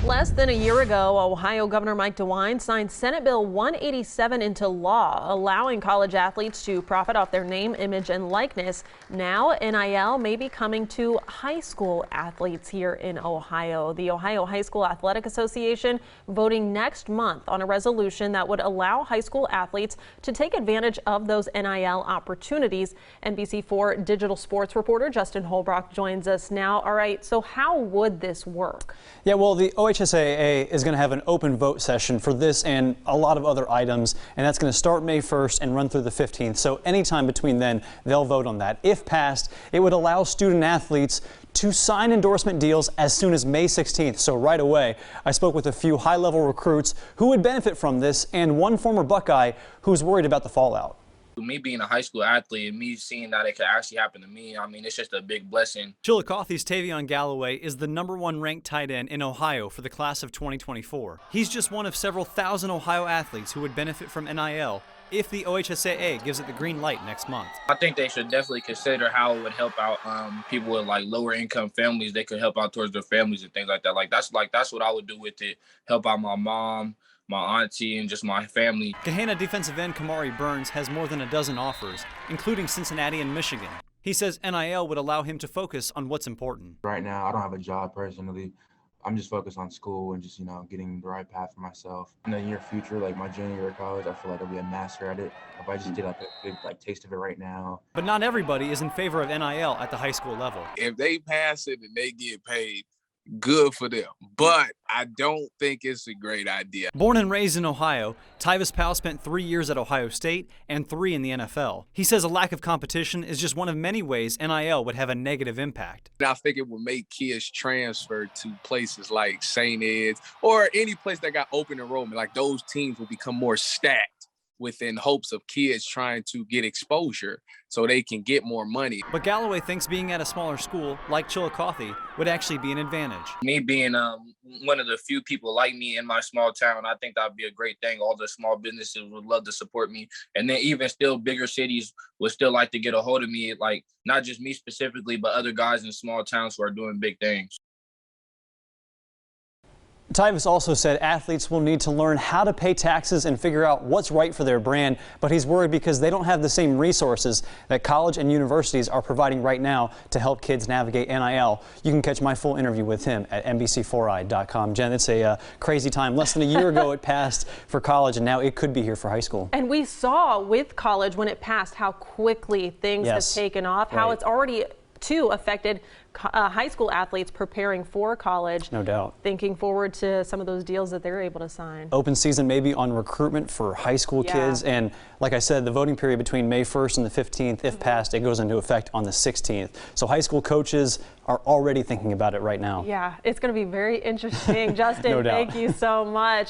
Less than a year ago, Ohio Governor Mike DeWine signed Senate Bill 187 into law, allowing college athletes to profit off their name, image, and likeness. Now, NIL may be coming to high school athletes here in Ohio. The Ohio High School Athletic Association voting next month on a resolution that would allow high school athletes to take advantage of those NIL opportunities. NBC4 digital sports reporter Justin Holbrook joins us now. All right, so how would this work? Yeah, well, the OHSAA is going to have an open vote session for this and a lot of other items, and that's going to start May 1st and run through the 15th. So anytime between then, they'll vote on that. If passed, it would allow student athletes to sign endorsement deals as soon as May 16th. So right away, I spoke with a few high-level recruits who would benefit from this and one former Buckeye who's worried about the fallout. Me being a high school athlete and me seeing that it could actually happen to me, I mean, it's just a big blessing. Chillicothe's Tavion Galloway is the #1 ranked tight end in Ohio for the class of 2024. He's just one of several thousand Ohio athletes who would benefit from NIL if the OHSAA gives it the green light next month. I think they should definitely consider how it would help out people with like lower income families. They could help out towards their families and things like that. That's what I would do with it. Help out my mom, my auntie, and just my family. Gahanna defensive end Kamari Burns has more than a dozen offers, including Cincinnati and Michigan. He says NIL would allow him to focus on what's important. Right now, I don't have a job personally. I'm just focused on school and just, getting the right path for myself. In the near future, like my junior year of college, I feel like I'll be a master at it if I just get a big taste of it right now. But not everybody is in favor of NIL at the high school level. If they pass it and they get paid, good for them, but I don't think it's a great idea. Born and raised in Ohio, Tyvis Powell spent 3 years at Ohio State and 3 in the NFL. He says a lack of competition is just one of many ways NIL would have a negative impact. I think it would make kids transfer to places like St. Ed's or any place that got open enrollment. Like those teams will become more stacked within hopes of kids trying to get exposure so they can get more money. But Galloway thinks being at a smaller school like Chillicothe would actually be an advantage. Me being one of the few people like me in my small town, I think that'd be a great thing. All the small businesses would love to support me. And then even still bigger cities would still like to get a hold of me, like not just me specifically, but other guys in small towns who are doing big things. Tyvis also said athletes will need to learn how to pay taxes and figure out what's right for their brand, but he's worried because they don't have the same resources that college and universities are providing right now to help kids navigate NIL. You can catch my full interview with him at NBC4i.com. Jen, it's a crazy time. Less than a year ago it passed for college, and now it could be here for high school. And we saw with college when it passed how quickly things have taken off, how it's already too affected high school athletes preparing for college. No doubt. Thinking forward to some of those deals that they're able to sign. Open season maybe on recruitment for high school kids. And like I said, the voting period between May 1st and the 15th, if passed, it goes into effect on the 16th. So high school coaches are already thinking about it right now. Yeah, it's going to be very interesting. Justin, No doubt. Thank you so much.